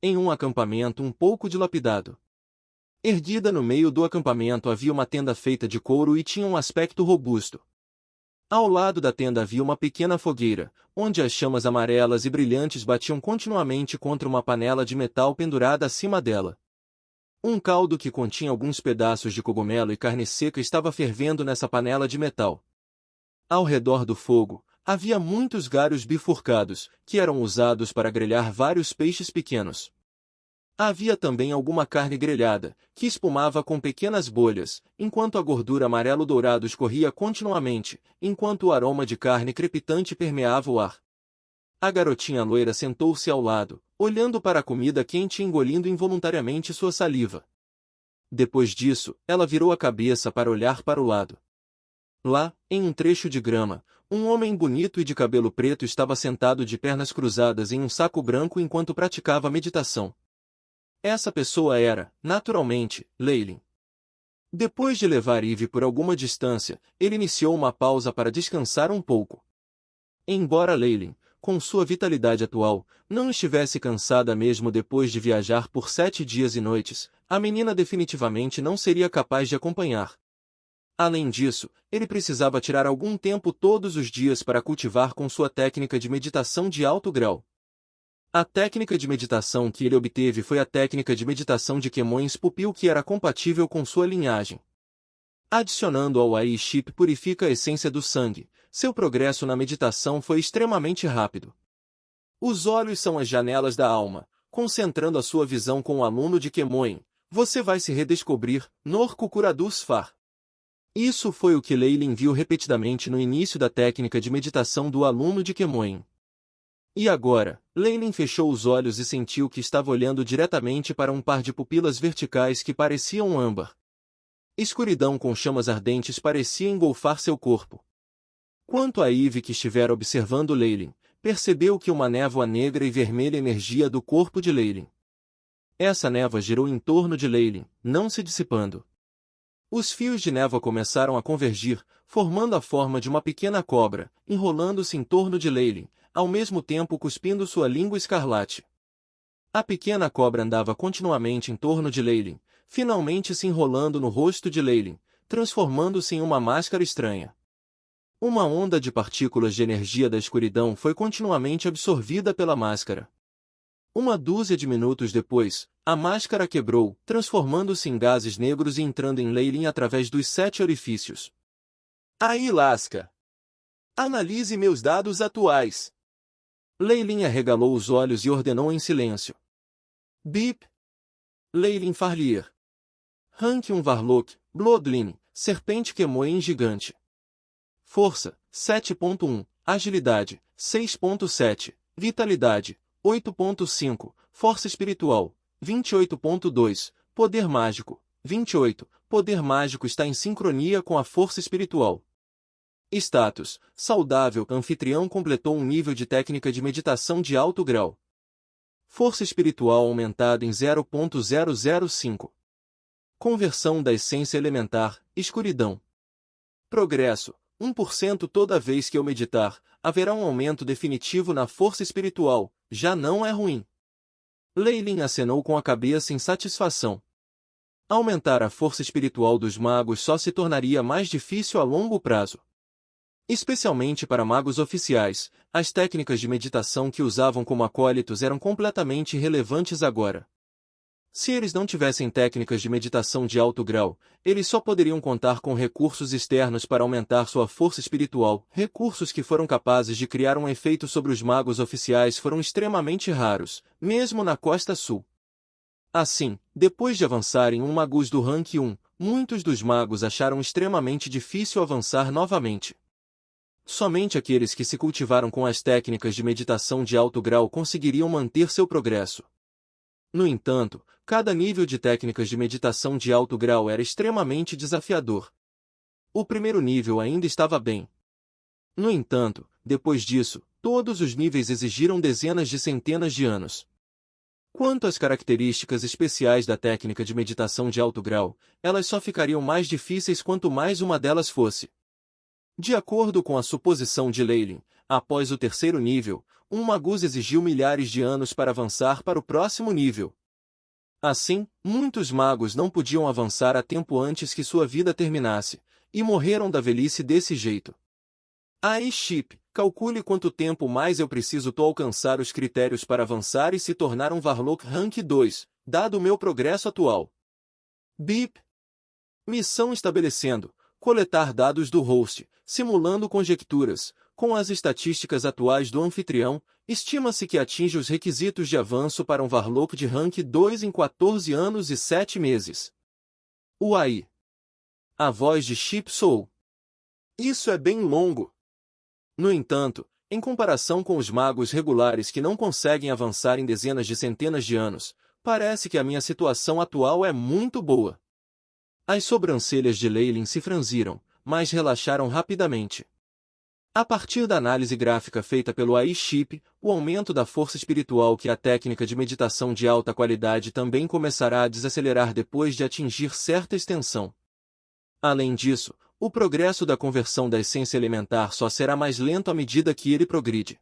em um acampamento um pouco dilapidado. Erguida no meio do acampamento havia uma tenda feita de couro e tinha um aspecto robusto. Ao lado da tenda havia uma pequena fogueira, onde as chamas amarelas e brilhantes batiam continuamente contra uma panela de metal pendurada acima dela. Um caldo que continha alguns pedaços de cogumelo e carne seca estava fervendo nessa panela de metal. Ao redor do fogo, havia muitos galhos bifurcados, que eram usados para grelhar vários peixes pequenos. Havia também alguma carne grelhada, que espumava com pequenas bolhas, enquanto a gordura amarelo-dourado escorria continuamente, enquanto o aroma de carne crepitante permeava o ar. A garotinha loira sentou-se ao lado, olhando para a comida quente e engolindo involuntariamente sua saliva. Depois disso, ela virou a cabeça para olhar para o lado. Lá, em um trecho de grama, um homem bonito e de cabelo preto estava sentado de pernas cruzadas em um saco branco enquanto praticava meditação. Essa pessoa era, naturalmente, Leylin. Depois de levar Eve por alguma distância, ele iniciou uma pausa para descansar um pouco. Embora Leylin, com sua vitalidade atual, não estivesse cansada mesmo depois de viajar por 7 dias e noites, a menina definitivamente não seria capaz de acompanhar. Além disso, ele precisava tirar algum tempo todos os dias para cultivar com sua técnica de meditação de alto grau. A técnica de meditação que ele obteve foi a técnica de meditação de Kemoens Pupil, que era compatível com sua linhagem. Adicionando ao Ai Chip purifica a essência do sangue, seu progresso na meditação foi extremamente rápido. Os olhos são as janelas da alma, concentrando a sua visão com o aluno de Kemoen, você vai se redescobrir, Nor Kukuradu Sfar. Isso foi o que Leylin viu repetidamente no início da técnica de meditação do aluno de Kemoen. E agora, Leylin fechou os olhos e sentiu que estava olhando diretamente para um par de pupilas verticais que pareciam âmbar. Escuridão com chamas ardentes parecia engolfar seu corpo. Quanto a Eve, que estivera observando Leylin, percebeu que uma névoa negra e vermelha emergia do corpo de Leylin. Essa névoa girou em torno de Leylin, não se dissipando. Os fios de névoa começaram a convergir, formando a forma de uma pequena cobra, enrolando-se em torno de Leylin, ao mesmo tempo cuspindo sua língua escarlate. A pequena cobra andava continuamente em torno de Leylin, finalmente se enrolando no rosto de Leylin, transformando-se em uma máscara estranha. Uma onda de partículas de energia da escuridão foi continuamente absorvida pela máscara. Uma dúzia de minutos depois, a máscara quebrou, transformando-se em gases negros e entrando em Leylin através dos 7 orifícios. Aí lasca! Analise meus dados atuais. Leylin arregalou os olhos e ordenou em silêncio. Bip! Leylin Farlier. Rank 1 Varlock, Bloodline, Serpente Kemoen Gigante. Força, 7.1, Agilidade, 6.7, Vitalidade, 8.5, Força Espiritual, 28.2, Poder Mágico, 28, Poder Mágico está em sincronia com a Força Espiritual. Status, saudável, anfitrião completou um nível de técnica de meditação de alto grau. Força espiritual aumentada em 0.005. Conversão da essência elementar, escuridão. Progresso, 1% toda vez que eu meditar, haverá um aumento definitivo na força espiritual, já não é ruim. Leylin acenou com a cabeça em satisfação. Aumentar a força espiritual dos magos só se tornaria mais difícil a longo prazo. Especialmente para magos oficiais, as técnicas de meditação que usavam como acólitos eram completamente irrelevantes agora. Se eles não tivessem técnicas de meditação de alto grau, eles só poderiam contar com recursos externos para aumentar sua força espiritual. Recursos que foram capazes de criar um efeito sobre os magos oficiais foram extremamente raros, mesmo na Costa Sul. Assim, depois de avançarem um magus do rank 1, muitos dos magos acharam extremamente difícil avançar novamente. Somente aqueles que se cultivaram com as técnicas de meditação de alto grau conseguiriam manter seu progresso. No entanto, cada nível de técnicas de meditação de alto grau era extremamente desafiador. O primeiro nível ainda estava bem. No entanto, depois disso, todos os níveis exigiram dezenas de centenas de anos. Quanto às características especiais da técnica de meditação de alto grau, elas só ficariam mais difíceis quanto mais uma delas fosse. De acordo com a suposição de Leylin, após o terceiro nível, um magus exigiu milhares de anos para avançar para o próximo nível. Assim, muitos magos não podiam avançar a tempo antes que sua vida terminasse, e morreram da velhice desse jeito. Aí, Chip, calcule quanto tempo mais eu preciso para alcançar os critérios para avançar e se tornar um Warlock Rank 2, dado o meu progresso atual. Bip. Missão estabelecendo: coletar dados do host, simulando conjecturas. Com as estatísticas atuais do anfitrião, estima-se que atinge os requisitos de avanço para um Warlock de Rank 2 em 14 anos e 7 meses. Uai! A voz de Chip Soul. Isso é bem longo. No entanto, em comparação com os magos regulares que não conseguem avançar em dezenas de centenas de anos, parece que a minha situação atual é muito boa. As sobrancelhas de Leylin se franziram, mas relaxaram rapidamente. A partir da análise gráfica feita pelo AI Chip, o aumento da força espiritual que a técnica de meditação de alta qualidade também começará a desacelerar depois de atingir certa extensão. Além disso, o progresso da conversão da essência elementar só será mais lento à medida que ele progride.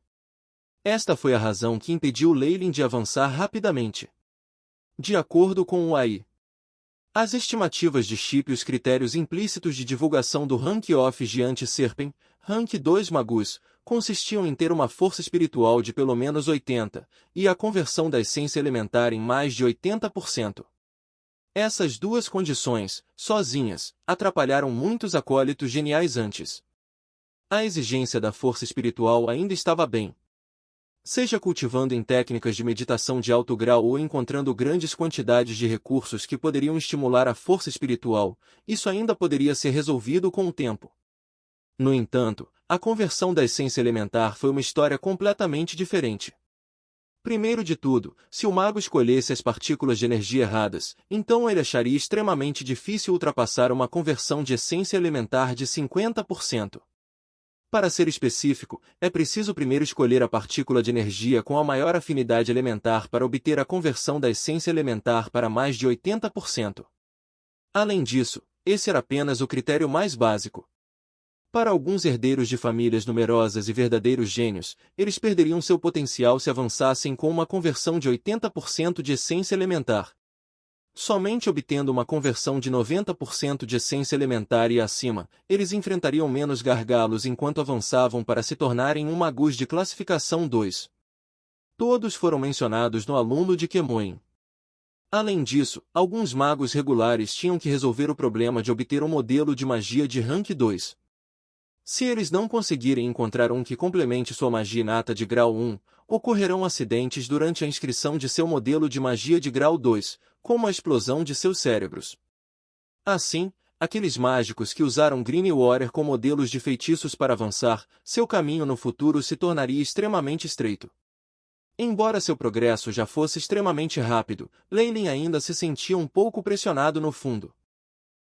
Esta foi a razão que impediu Leylin de avançar rapidamente. De acordo com o AI, as estimativas de Chip e os critérios implícitos de divulgação do Rank of Giant Serpent, Rank 2 Magus, consistiam em ter uma força espiritual de pelo menos 80, e a conversão da essência elementar em mais de 80%. Essas duas condições, sozinhas, atrapalharam muitos acólitos geniais antes. A exigência da força espiritual ainda estava bem. Seja cultivando em técnicas de meditação de alto grau ou encontrando grandes quantidades de recursos que poderiam estimular a força espiritual, isso ainda poderia ser resolvido com o tempo. No entanto, a conversão da essência elementar foi uma história completamente diferente. Primeiro de tudo, se o mago escolhesse as partículas de energia erradas, então ele acharia extremamente difícil ultrapassar uma conversão de essência elementar de 50%. Para ser específico, é preciso primeiro escolher a partícula de energia com a maior afinidade elementar para obter a conversão da essência elementar para mais de 80%. Além disso, esse era apenas o critério mais básico. Para alguns herdeiros de famílias numerosas e verdadeiros gênios, eles perderiam seu potencial se avançassem com uma conversão de 80% de essência elementar. Somente obtendo uma conversão de 90% de essência elementar e acima, eles enfrentariam menos gargalos enquanto avançavam para se tornarem um magus de classificação 2. Todos foram mencionados no aluno de Kemoin. Além disso, alguns magos regulares tinham que resolver o problema de obter um modelo de magia de Rank 2. Se eles não conseguirem encontrar um que complemente sua magia inata de grau 1, ocorrerão acidentes durante a inscrição de seu modelo de magia de grau 2, como a explosão de seus cérebros. Assim, aqueles mágicos que usaram Green Water com modelos de feitiços para avançar, seu caminho no futuro se tornaria extremamente estreito. Embora seu progresso já fosse extremamente rápido, Leylin ainda se sentia um pouco pressionado no fundo.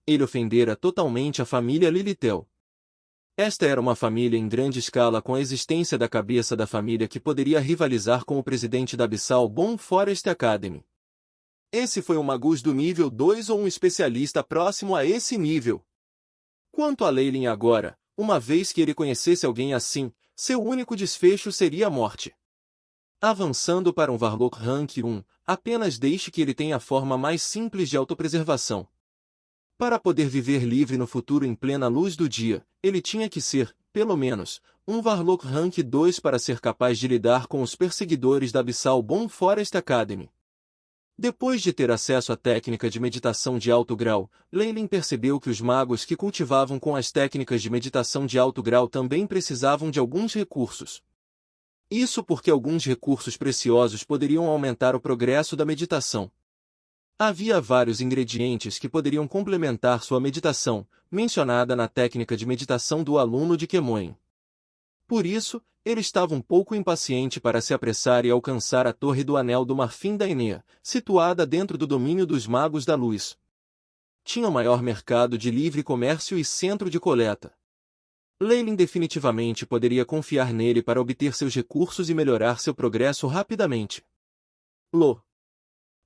Ele ofendera totalmente a família Lilitel. Esta era uma família em grande escala com a existência da cabeça da família que poderia rivalizar com o presidente da Abyssal Bon Forest Academy. Esse foi um magus do nível 2 ou um especialista próximo a esse nível. Quanto a Leylin agora, uma vez que ele conhecesse alguém assim, seu único desfecho seria a morte. Avançando para um Warlock Rank 1, apenas deixe que ele tenha a forma mais simples de autopreservação. Para poder viver livre no futuro em plena luz do dia, ele tinha que ser, pelo menos, um Warlock Rank 2 para ser capaz de lidar com os perseguidores da Abyssal Bon Forest Academy. Depois de ter acesso à técnica de meditação de alto grau, Leylin percebeu que os magos que cultivavam com as técnicas de meditação de alto grau também precisavam de alguns recursos. Isso porque alguns recursos preciosos poderiam aumentar o progresso da meditação. Havia vários ingredientes que poderiam complementar sua meditação, mencionada na técnica de meditação do aluno de Kemoin. Por isso, ele estava um pouco impaciente para se apressar e alcançar a Torre do Anel do Marfim da Enea, situada dentro do domínio dos Magos da Luz. Tinha o maior mercado de livre comércio e centro de coleta. Leylin definitivamente poderia confiar nele para obter seus recursos e melhorar seu progresso rapidamente.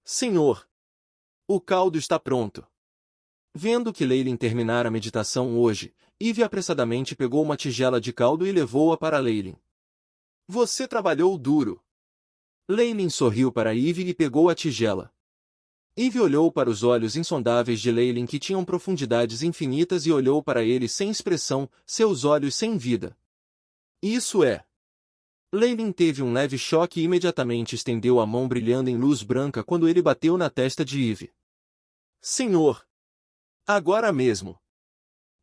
Senhor! O caldo está pronto. Vendo que Leylin terminara a meditação hoje, Eve apressadamente pegou uma tigela de caldo e levou-a para Leylin. Você trabalhou duro. Leilin sorriu para Eve e pegou a tigela. Eve olhou para os olhos insondáveis de Leilin que tinham profundidades infinitas e olhou para ele sem expressão, seus olhos sem vida. Isso é. Leilin teve um leve choque e imediatamente estendeu a mão brilhando em luz branca quando ele bateu na testa de Eve. Senhor! Agora mesmo!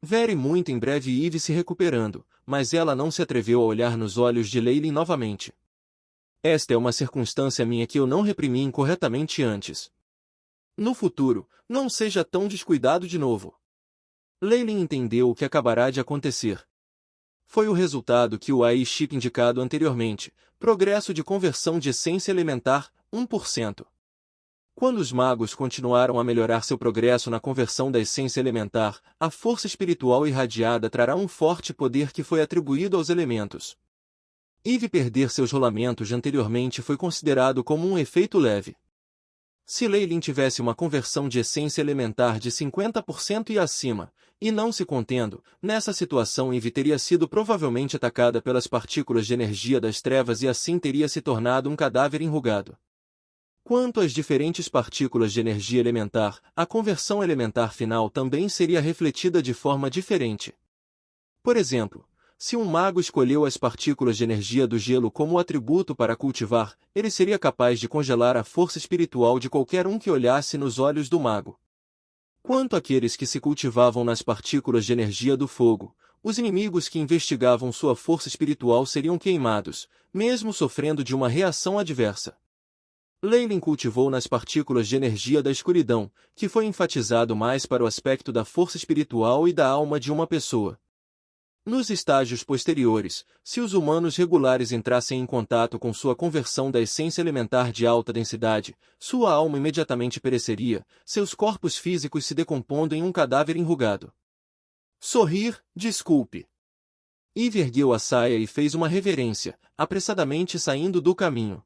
Vere muito em breve Eve se recuperando, mas ela não se atreveu a olhar nos olhos de Leilin novamente. Esta é uma circunstância minha que eu não reprimi incorretamente antes. No futuro, não seja tão descuidado de novo. Leilin entendeu o que acabará de acontecer. Foi o resultado que o AI chip indicado anteriormente, progresso de conversão de essência elementar, 1%. Quando os magos continuaram a melhorar seu progresso na conversão da essência elementar, a força espiritual irradiada trará um forte poder que foi atribuído aos elementos. Eve perder seus rolamentos anteriormente foi considerado como um efeito leve. Se Leilin tivesse uma conversão de essência elementar de 50% e acima, e não se contendo, nessa situação Eve teria sido provavelmente atacada pelas partículas de energia das trevas e assim teria se tornado um cadáver enrugado. Quanto às diferentes partículas de energia elementar, a conversão elementar final também seria refletida de forma diferente. Por exemplo, se um mago escolheu as partículas de energia do gelo como atributo para cultivar, ele seria capaz de congelar a força espiritual de qualquer um que olhasse nos olhos do mago. Quanto àqueles que se cultivavam nas partículas de energia do fogo, os inimigos que investigavam sua força espiritual seriam queimados, mesmo sofrendo de uma reação adversa. Leilin cultivou nas partículas de energia da escuridão, que foi enfatizado mais para o aspecto da força espiritual e da alma de uma pessoa. Nos estágios posteriores, se os humanos regulares entrassem em contato com sua conversão da essência elementar de alta densidade, sua alma imediatamente pereceria, seus corpos físicos se decompondo em um cadáver enrugado. Sorrir, desculpe. Eve ergueu a saia e fez uma reverência, apressadamente saindo do caminho.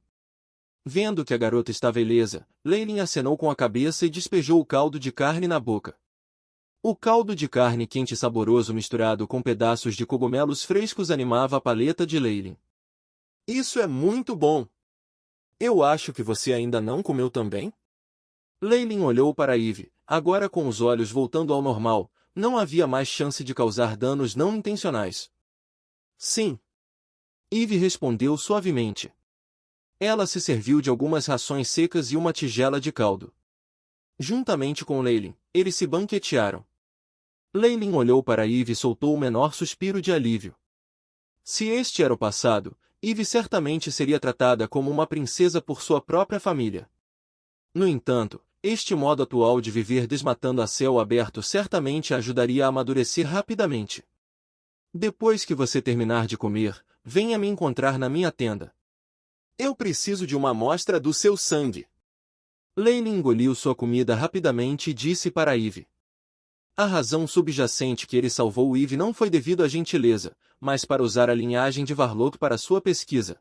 Vendo que a garota estava ilesa, Leilin acenou com a cabeça e despejou o caldo de carne na boca. O caldo de carne quente e saboroso misturado com pedaços de cogumelos frescos animava a paleta de Leilin. Isso é muito bom! Eu acho que você ainda não comeu também? Leilin olhou para Eve, agora com os olhos voltando ao normal, não havia mais chance de causar danos não intencionais. Sim. Eve respondeu suavemente. Ela se serviu de algumas rações secas e uma tigela de caldo. Juntamente com Leilin, eles se banquetearam. Leilin olhou para Eve e soltou o menor suspiro de alívio. Se este era o passado, Eve certamente seria tratada como uma princesa por sua própria família. No entanto, este modo atual de viver desmatando a céu aberto certamente a ajudaria a amadurecer rapidamente. Depois que você terminar de comer, venha me encontrar na minha tenda. Eu preciso de uma amostra do seu sangue. Leilin engoliu sua comida rapidamente e disse para Eve. A razão subjacente que ele salvou Eve não foi devido à gentileza, mas para usar a linhagem de Varlock para sua pesquisa.